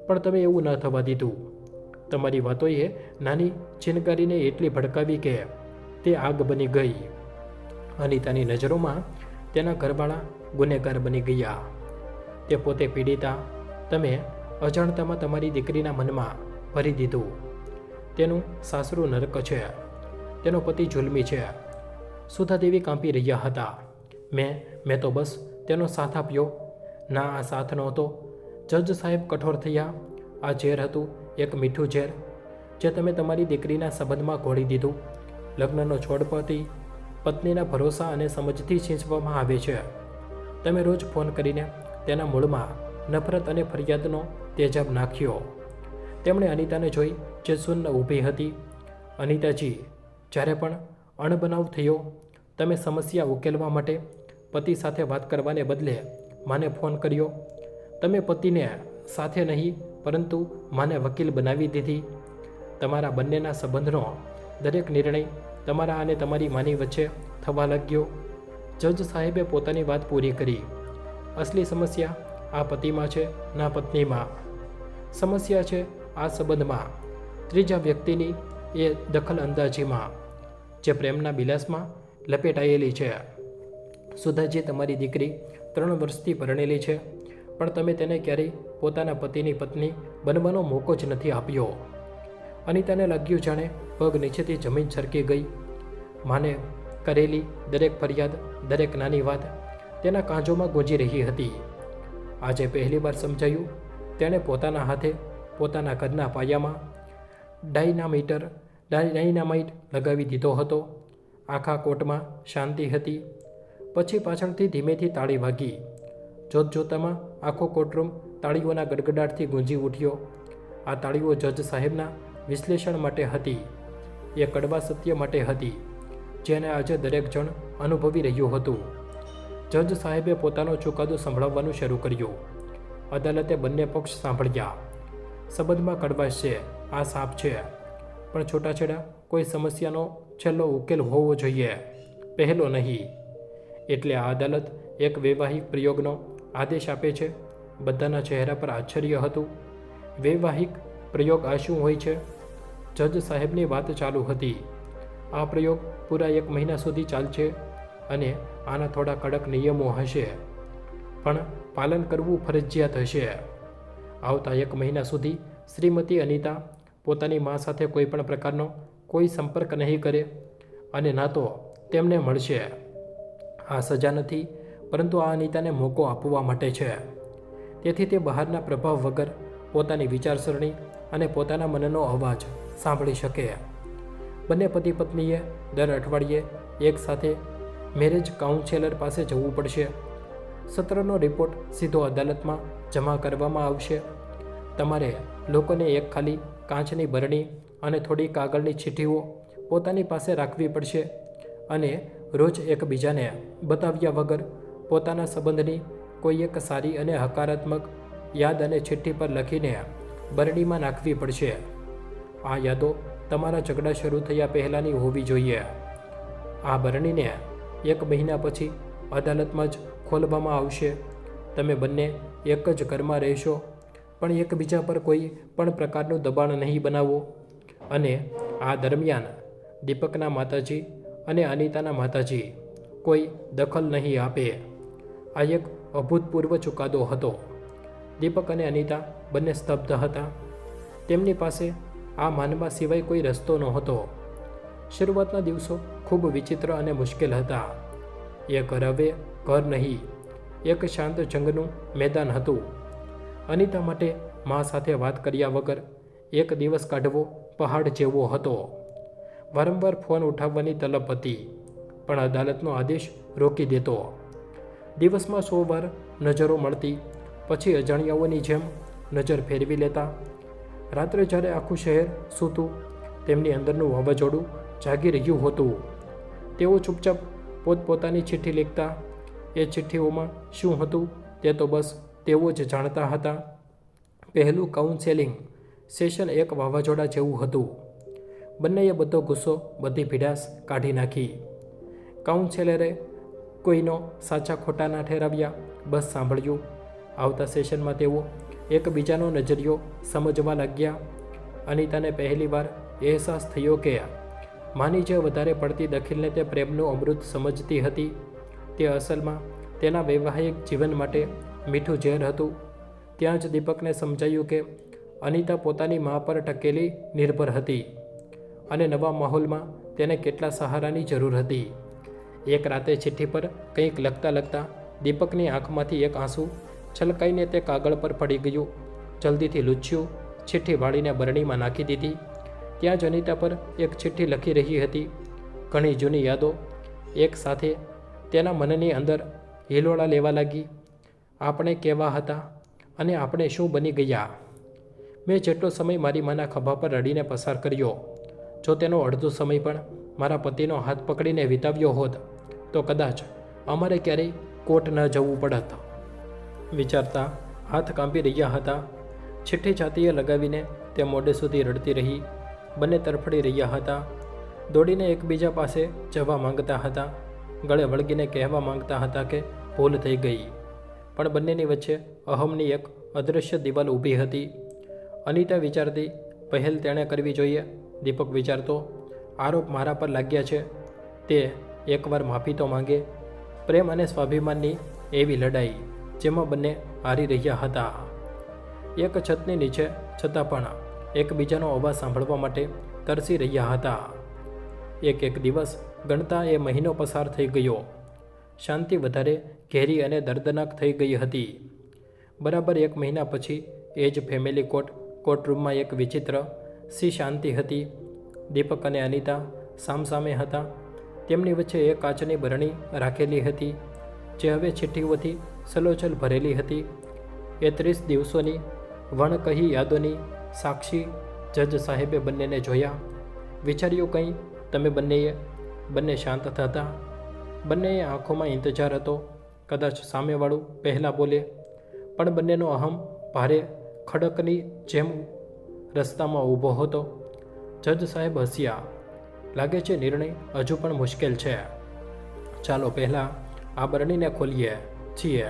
[SPEAKER 1] પણ તમે એવું ન થવા દીધું. તમારી વાતોએ નાની ચિનગારીને એટલી ભડકાવી કે તે આગ બની ગઈ. અનિતાની નજરોમાં તેના ઘરવાળા ગુનેગાર બની ગયા. તે પોતે પીડિતા, તમે અજાણતામાં તમારી દીકરીના મનમાં ભરી દીધું. તેનું સાસરું નરક છે, તેનો પતિ જુલમી છે. સુધા દેવી કાંપી રહ્યા હતા. મેં તો બસ તેનો સાથ આપ્યો. ના, આ સાથ નહોતો. જજ સાહેબ કઠોર થયા. આ ઝેર હતું, એક મીઠું ઝેર, જે તમે તમારી દીકરીના સંબંધમાં ઘોળી દીધું. લગ્નનો છોડ પત્નીના ભરોસા અને સમજથી છીંચવામાં આવે છે. તમે રોજ ફોન કરીને તેના મૂળમાં નફરત અને ફરિયાદનો તેજાબ નાખ્યો. તેમણે અનિતાને જોઈ જે શૂન્ય ઊભી હતી. અનિતાજી, જ્યારે પણ અણબનાવ થયો, તમે સમસ્યા ઉકેલવા માટે પતિ સાથે વાત કરવાને બદલે માને ફોન કર્યો. તમે પતિને સાથે નહીં પરંતુ માને વકીલ બનાવી દીધી. તમારા બંનેના સંબંધનો દરેક નિર્ણય તમારા અને તમારી માની વચ્ચે થવા લાગ્યો. જજ સાહેબે પોતાની વાત પૂરી કરી. અસલી સમસ્યા આ પતિમાં છે, ના પત્નીમાં. સમસ્યા છે આ સંબંધમાં, ત્રીજા વ્યક્તિની એ દખલ અંદાજીમાં, જે પ્રેમના બિલાસમાં લપેટાયેલી છે. સુધાજી, તમારી દીકરી 3 વર્ષથી પરણેલી છે, પણ તમે તેને ક્યારેય પોતાના પતિની પત્ની બનવાનો મોકો જ નથી આપ્યો. અનિતાને લાગ્યું જાણે પગ નીચેથી જમીન સરકી ગઈ. માને કરેલી દરેક ફરિયાદ, દરેક નાની વાત તેના કાંજોમાં ગુંજી રહી હતી. આજે પહેલીવાર સમજાયું. તેણે પોતાના હાથે પોતાના ઘરના પાયામાં ડાયનામાઇટ લગાવી દીધો હતો. આખા કોર્ટમાં શાંતિ હતી. પછી પાછળથી ધીમેથી તાળી વાગી. જોતજોતામાં આખો કોર્ટરૂમ તાળીઓના ગડગડાટથી ગુંજી ઉઠ્યો. આ તાળીઓ જજ સાહેબના વિશ્લેષણ માટે હતી, એ કડવા સત્ય માટે હતી, જેને આજે દરેક જણ અનુભવી રહ્યું હતું. જજ સાહેબે પોતાનો ચુકાદો સંભળાવવાનું શરૂ કર્યું. અદાલતે બંને પક્ષ સાંભળ્યા. સંબંધમાં કડવાશ છે, આ સાપ છે, પણ છૂટાછેડા કોઈ સમસ્યાનો છેલ્લો ઉકેલ હોવો જોઈએ, પહેલો નહીં. એટલે આ અદાલત એક વૈવાહિક પ્રયોગનો આદેશ આપે છે. બધાના ચહેરા પર આશ્ચર્ય હતું. વૈવાહિક પ્રયોગ આ શું હોય છે? જજ સાહેબની વાત ચાલુ હતી. આ પ્રયોગ પૂરા 1 મહિના સુધી ચાલશે અને આના થોડા કડક નિયમો હશે, પણ પાલન કરવું ફરજિયાત હશે. આવતા 1 મહિના સુધી શ્રીમતી અનિતા પોતાની મા સાથે કોઈ પણ પ્રકારનો કોઈ સંપર્ક નહીં કરે અને ના તો તેમને મળશે. આ સજા નથી, પરંતુ આ અનિતાને મોકો આપવા માટે છે. તેથી તે બહારના પ્રભાવ વગર પોતાની વિચારસરણી અને પોતાના મનનો અવાજ સાંભળી શકે. બંને પતિ પત્નીએ દર અઠવાડિયે એક સાથે મેરેજ કાઉન્સેલર પાસે જવું પડશે. સત્રનો રિપોર્ટ સીધો અદાલતમાં જમા કરવામાં આવશે. તમારે લોકોને એક ખાલી કાચની બરણી અને થોડી કાગળની ચીઠીઓ પોતાની પાસે રાખવી પડશે અને રોજ એકબીજાને બતાવ્યા વગર પોતાના સંબંધની કોઈ એક સારી અને હકારાત્મક યાદ અને ચિઠ્ઠી પર લખીને બરણીમાં નાખવી પડશે. આ યાદો તમારા ઝઘડા શરૂ થયા પહેલાંની હોવી જોઈએ. આ બરણીને 1 મહિના પછી અદાલતમાં જ ખોલવામાં આવશે. તમે બંને એક જ ઘરમાં રહેશો, પણ એકબીજા પર કોઈ પણ પ્રકારનું દબાણ નહીં બનાવો. અને આ દરમિયાન દીપકના માતાજી અને અનિતાના માતાજી કોઈ દખલ નહીં આપે. આ એક અભૂતપૂર્વ ચુકાદો હતો. દીપક અને અનિતા બંને સ્તબ્ધ હતા. તેમની પાસે આ માનવા સિવાય કોઈ રસ્તો નહોતો. શરૂઆતના દિવસો ખૂબ વિચિત્ર અને મુશ્કેલ હતા. એ ઘર હવે ઘર નહીં, એક શાંત જંગનું મેદાન હતું. અનિતા માટે મા સાથે વાત કર્યા વગર એક દિવસ કાઢવો પહાડ જેવો હતો. વારંવાર ફોન ઉઠાવવાની તલબ હતી, પણ અદાલતનો આદેશ રોકી દેતો. દિવસમાં 100 વાર નજરો મળતી, પછી અજાણ્યાઓની જેમ નજર ફેરવી લેતા. રાત્રે જ્યારે આખું શહેર સૂતું, તેમની અંદરનું વાવાઝોડું જાગી રહ્યું હતું. તેઓ ચૂપચાપ પોતપોતાની ચિઠ્ઠી લખતા. એ ચિઠ્ઠીઓમાં શું હતું તે તો બસ તેઓ જ જાણતા હતા. પહેલું કાઉન્સેલિંગ સેશન એક વાવાઝોડા જેવું હતું. બંનેએ બધો ગુસ્સો, બધી ભીડાશ કાઢી નાખી. કાઉન્સેલરે કોઈનો સાચા ખોટા ના ઠેરાવ્યા, બસ સાંભળ્યું. આવતા સેશનમાં તેઓ એકબીજાનો નજરિયો સમજવા લાગ્યા. અનિતાને પહેલીવાર અહેસાસ થયો કે માની જે વધારે પડતી દખલને તે પ્રેમનું અમૃત સમજતી હતી, તે અસલમાં તેના વૈવાહિક જીવન માટે મીઠું ઝેર હતું. ત્યાં જ દીપકને સમજાયું કે અનિતા પોતાની મા પર ટકેલી નિર્ભર હતી અને નવા માહોલમાં તેને કેટલા સહારાની જરૂર હતી. એક રાતે ચિઠ્ઠી પર કંઈક લખતા લખતા દીપકની આંખમાંથી એક આંસુ છલકાઈને તે કાગળ પર પડી ગયું. જલ્દીથી લૂછ્યું, ચિઠ્ઠી વાળીને બરણીમાં નાખી દીધી. ત્યાં જ અનિતા પર એક ચિઠ્ઠી લખી રહી હતી. ઘણી જૂની યાદો એક સાથે તેના મનની અંદર હિલોળા લેવા લાગી. આપણે કેવા હતા અને આપણે શું બની ગયા. મેં જેટલો સમય મારી માના ખભા પર રડીને પસાર કર્યો, જો તેનો અડધો સમય પણ મારા પતિનો હાથ પકડીને વિતાવ્યો હોત તો કદાચ અમારે ક્યારેય કોર્ટ ન જવું પડત. વિચારતા હાથ કાંપી રહ્યા હતા. ચિઠ્ઠી છાતીએ લગાવીને તે મોડે સુધી રડતી રહી. બંને તરફડી રહ્યા હતા. દોડીને એકબીજા પાસે જવા માંગતા હતા. ગળે વળગીને કહેવા માંગતા હતા કે ભૂલ થઈ ગઈ. પણ બંનેની વચ્ચે અહમની એક અદૃશ્ય દિવાલ ઊભી હતી. અનિતા વિચારતી, પહેલ તેણે કરવી જોઈએ. દીપક વિચારતો, આરોપ મારા પર લાગ્યા છે, તે એકવાર માફી તો માંગે. પ્રેમ અને સ્વાભિમાનની એવી લડાઈ જેમાં બંને હારી રહ્યા હતા. એક છતની નીચે છતાં પણ એકબીજાનો અવાજ સાંભળવા માટે તરસી રહ્યા હતા. એક દિવસ ગણતા એ મહિનો પસાર થઈ ગયો. શાંતિ વધારે ઘેરી અને દર્દનાક થઈ ગઈ હતી. બરાબર 1 મહિના પછી એ જ ફેમિલી કોર્ટરૂમમાં એક વિચિત્ર સી શાંતિ હતી. દીપક અને અનિતા સામસામે હતા. તેમની વચ્ચે એક કાચની બરણી રાખેલી હતી, જે હવે ચિઠ્ઠીઓથી સલોચલ ભરેલી હતી. એ 30 દિવસોની વણકહી યાદોની સાક્ષી જજ સાહેબે બંનેને જોયા. વિચાર્યું કંઈ તમે બંને શાંત થતા. બંનેએ આંખોમાં ઇંતજાર હતો. કદાચ સામેવાળું પહેલાં બોલે, પણ બંનેનો અહમ ભારે ખડકની જેમ રસ્તામાં ઊભો હતો. જજ સાહેબ હસ્યા. લાગે છે નિર્ણય હજુ પણ મુશ્કેલ છે. ચાલો પહેલાં આ બરણીને ખોલીએ છીએ,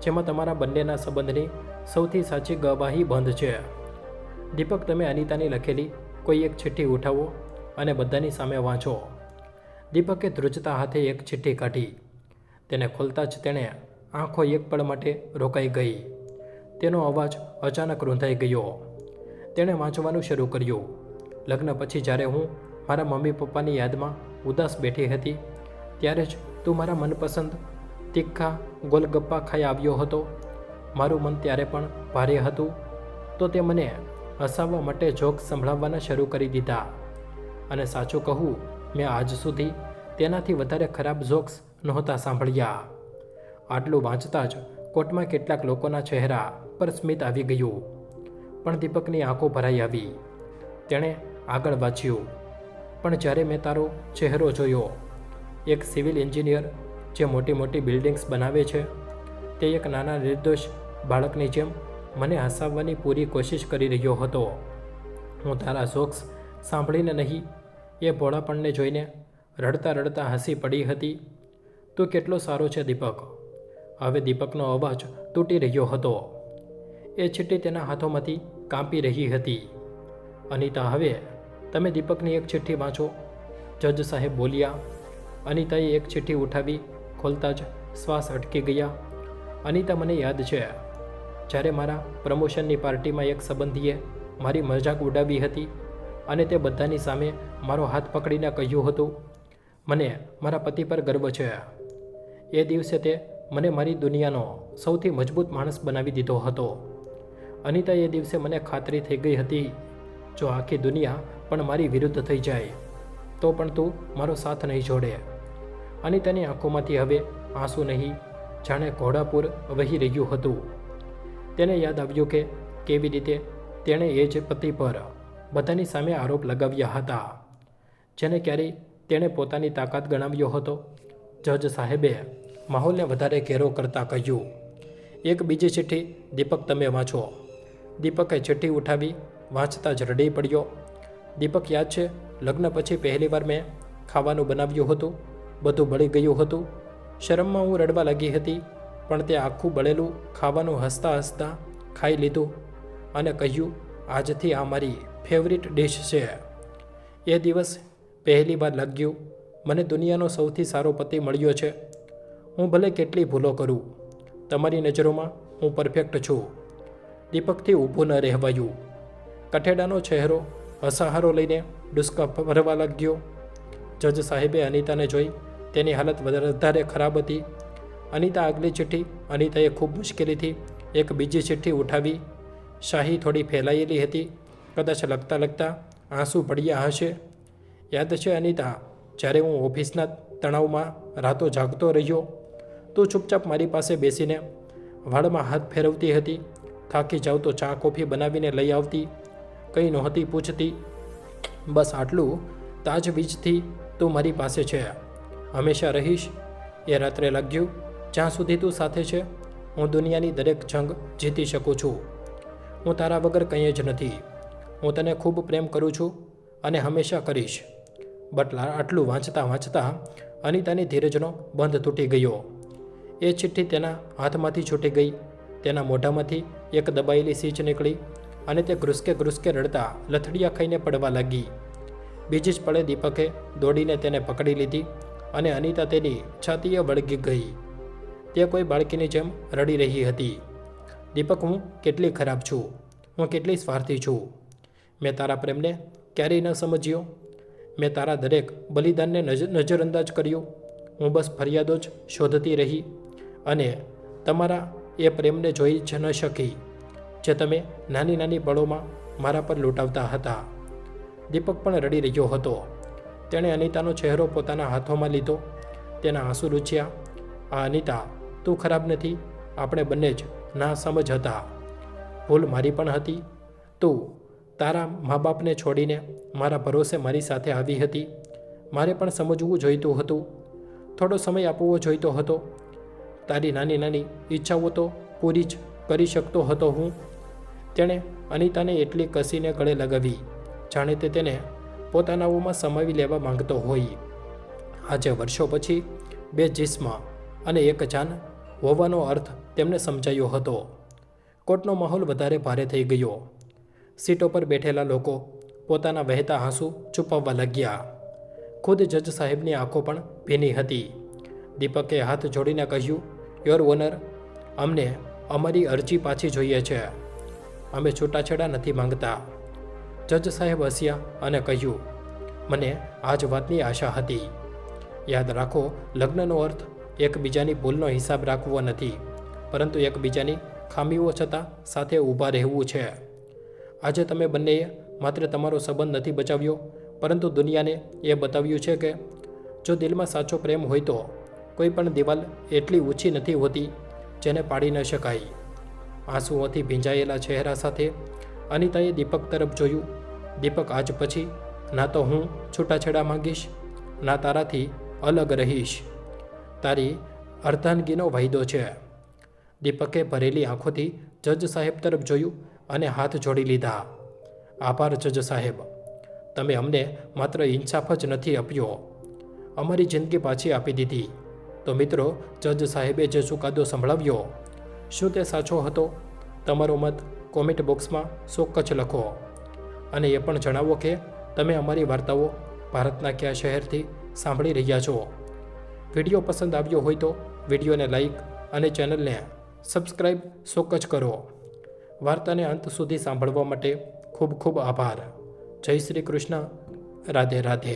[SPEAKER 1] જેમાં તમારા બંનેના સંબંધની સૌથી સાચી ગવાહી બંધ છે. દીપક, તમે અનિતાની લખેલી કોઈ એક ચિઠ્ઠી ઉઠાવો અને બધાની સામે વાંચો. દીપકે ધ્રુજતા હાથે એક ચિઠ્ઠી કાઢી. તેને ખોલતા જ તેણે આંખો એક પળ માટે રોકાઈ ગઈ. તેનો અવાજ અચાનક રૂંધાઈ ગયો. તેણે વાંચવાનું શરૂ કર્યું. લગ્ન પછી જ્યારે હું મારા મમ્મી પપ્પાની યાદમાં ઉદાસ બેઠી હતી, ત્યારે જ તું મારા મનપસંદ તીખા ગોલગપ્પા ખાઈ આવ્યો હતો. મારું મન ત્યારે પણ ભારે હતું, તો તે મને હસાવવા માટે જોક્સ સંભળાવવાના શરૂ કરી દીધા. અને સાચું કહું, મેં આજ સુધી તેનાથી વધારે ખરાબ જોક્સ નહોતા સાંભળ્યા. આટલું વાંચતા જ કોર્ટમાં કેટલાક લોકોના ચહેરા પર સ્મિત આવી ગયું, પણ દીપકની આંખો ભરાઈ આવી. તેણે આગળ વાંચ્યું. પણ જ્યારે મેં તારો ચહેરો જોયો, એક સિવિલ એન્જિનિયર જે મોટી મોટી બિલ્ડિંગ્સ બનાવે છે, તે એક નાના નિર્દોષ બાળકની જેમ મને હસાવવાની પૂરી કોશિશ કરી રહ્યો હતો. હું તારા જોક્સ સાંભળીને નહીં, એ ભોળાપણને જોઈને રડતા રડતા હસી પડી હતી. તું કેટલો સારો છે દીપક. હવે દીપકનો અવાજ તૂટી રહ્યો હતો. એ ચિઠ્ઠી તેના હાથોમાંથી કાંપી રહી હતી. અનિતા, હવે તમે દીપકની એક ચિઠ્ઠી વાંચો, જજ સાહેબ બોલ્યા. અનિતાએ એક ચિઠ્ઠી ઉઠાવી. ખોલતા જ શ્વાસ અટકી ગયા. અનિતા, મને યાદ છે જ્યારે મારા પ્રમોશનની પાર્ટીમાં એક સંબંધીએ મારી મજાક ઉડાવી હતી અને તે બધાની સામે મારો હાથ પકડીને કહ્યું હતું, મને મારા પતિ પર ગર્વ છે. એ દિવસે તે મને મારી દુનિયાનો સૌથી મજબૂત માણસ બનાવી દીધો હતો. અનિતા, એ દિવસે મને ખાતરી થઈ ગઈ હતી, જો આખી દુનિયા પણ મારી વિરુદ્ધ થઈ જાય તો પણ તું મારો સાથ નહીં છોડે. અનિતાની આંખોમાંથી હવે આંસુ નહીં, જાણે ઘોડાપૂર વહી રહ્યું હતું. તેને યાદ આવ્યું કે કેવી રીતે તેણે એ જ પતિ પર બધાની સામે આરોપ લગાવ્યા હતા, જેને ક્યારેય તેણે પોતાની તાકાત ગણાવ્યો હતો. જજ સાહેબે માહોલને વધારે ઘેરો કરતાં કહ્યું, એક બીજી ચિઠ્ઠી દીપક, તમે વાંચો. દીપકે ચિઠ્ઠી ઉઠાવી. વાંચતા જ રડી પડ્યો. દીપક, યાદ છે લગ્ન પછી પહેલીવાર મેં ખાવાનું બનાવ્યું હતું, બધું બળી ગયું હતું. શરમમાં હું રડવા લાગી હતી, પણ તે આખું બળેલું ખાવાનું હસતા હસતા ખાઈ લીધું અને કહ્યું, આજથી આ મારી ફેવરિટ ડિશ છે. એ દિવસ પહેલીવાર લાગ્યું મને દુનિયાનો સૌથી સારો પતિ મળ્યો છે. હું ભલે કેટલી ભૂલો કરું, તમારી નજરોમાં હું પરફેક્ટ છું. દીપકથી ઊભું ન રહેવાયું. કઠેડાનો ચહેરો હસાહારો લઈને ડુસકા ભરવા લાગ્યો. જજ સાહેબે અનિતાને જોઈ. તેની હાલત વધારે ખરાબ હતી. અનિતા, આગલી ચિઠ્ઠી. અનિતાએ ખૂબ મુશ્કેલીથી એક બીજી ચિઠ્ઠી ઉઠાવી. શાહી થોડી ફેલાયેલી હતી. કદાચ લખતા લખતા આંસુ પડ્યા હશે. યાદ છે અનિતા, જ્યારે હું ઓફિસના તણાવમાં રાતો જાગતો રહ્યો, તું ચૂપચાપ મારી પાસે બેસીને વાળમાં હાથ ફેરવતી હતી. થાકી જાવ તો ચા કોફી બનાવીને લઈ આવતી, કંઈ નહોતી પૂછતી. બસ આટલું તાજવીજથી તું મારી પાસે છે, હંમેશા રહીશ. એ રાત્રે લાગ્યું, જ્યાં સુધી તું સાથે છે હું દુનિયાની દરેક જંગ જીતી શકું છું. હું તારા વગર કંઈ જ નથી. હું તને ખૂબ પ્રેમ કરું છું અને હંમેશા કરીશ. બટ આટલું વાંચતા વાંચતા અનિતાની ધીરજનો બંધ તૂટી ગયો. એ ચિઠ્ઠી તેના હાથમાંથી છૂટી ગઈ. તેના મોઢામાંથી એક દબાયેલી સીચ નીકળી અને તે ઘ્રુસકે રડતા લથડિયા ખાઈને પડવા લાગી. બીજી જ પળે દીપકે દોડીને તેને પકડી લીધી અને અનિતા તેની છાતીએ વળગી ગઈ. તે કોઈ બાળકીની જેમ રડી રહી હતી. દીપક, હું કેટલી ખરાબ છું, હું કેટલી સ્વાર્થી છું. મેં તારા પ્રેમને ક્યારેય ન સમજ્યો. મેં તારા દરેક બલિદાનને નજરઅંદાજ કર્યું. હું બસ ફરિયાદો જ શોધતી રહી અને તમારા એ પ્રેમને જોઈ જ ન શકી, જે તમે નાની નાની પળોમાં મારા પર લૂંટાવતા હતા. દીપક પણ રડી રહ્યો હતો. તેણે અનિતાનો ચહેરો પોતાના હાથોમાં લીધો. તેના આંસુ લૂછ્યા. આ અનિતા, તું ખરાબ નથી. આપણે બંને જ ના સમજ હતા. ભૂલ મારી પણ હતી. તું તારા મા બાપને છોડીને મારા ભરોસે મારી સાથે આવી હતી. મારે પણ સમજવું જોઈતું હતું. થોડો સમય આપવો જોઈતો હતો. તારી નાની નાની ઈચ્છાઓ તો પૂરી જ કરી શકતો હતો હું. તેણે અનિતાને એટલી કસીને ગળે લગાવી જાણે તે તેને પોતાનાઓમાં સમાવી લેવા માંગતો હોય. આજે વર્ષો પછી બે જિસ્મ અને એક જાન હોવાનો અર્થ તેમને સમજાયો હતો. કોર્ટનો માહોલ વધારે ભારે થઈ ગયો. સીટો પર બેઠેલા લોકો પોતાના વહેતા આંસુ છુપાવવા લાગ્યા. ખુદ જજ સાહેબની આંખો પણ ભીની હતી. દીપકે હાથ જોડીને કહ્યું, યોર ઓનર, અમને અમારી અરજી પાછી જોઈએ છે. અમે છૂટાછેડા નથી માંગતા. જજ સાહેબ હસ્યા અને કહ્યું, મને આ જ વાતની આશા હતી. યાદ રાખો, લગ્નનો અર્થ એકબીજાની ભૂલનો હિસાબ રાખવો નથી, પરંતુ એકબીજાની ખામીઓ છતાં સાથે ઊભા રહેવું છે. આજે તમે બંનેએ માત્ર તમારો સંબંધ નથી બચાવ્યો, પરંતુ દુનિયાને એ બતાવ્યું છે કે જો દિલમાં સાચો પ્રેમ હોય તો કોઈ પણ દિવાલ એટલી ઊંચી નથી હોતી જેને પાડી ન શકાય. આંસુઓથી ભીંજાયેલા ચહેરા સાથે અનિતાએ દીપક તરફ જોયું. દીપક, આજ પછી ના તો હું છૂટાછેડા માંગીશ, ના તારાથી અલગ રહીશ. તારી અર્ધાંગીનો વાયદો છે. દીપકે ભરેલી આંખોથી જજ સાહેબ તરફ જોયું અને હાથ જોડી લીધા. આભાર જજ સાહેબ, તમે અમને માત્ર ઇન્સાફ જ નથી આપ્યો, અમારી જિંદગી પાછી આપી દીધી. તો મિત્રો, જજ સાહેબે જે ચુકાદો સંભળાવ્યો, શું તે સાચો હતો? તમારો મત કોમેન્ટ બોક્સમાં ચોક્કસ લખો અને એ પણ જણાવો કે તમે અમારી વાર્તાઓ ભારતના કયા શહેરથી સાંભળી રહ્યા છો. વિડીયો પસંદ આવ્યો હોય તો વિડીયોને લાઈક અને ચેનલને સબસ્ક્રાઈબ ચોક્કસ કરો. વાર્તાને અંત સુધી સાંભળવા માટે ખૂબ ખૂબ આભાર. જય શ્રી કૃષ્ણ. રાધે રાધે.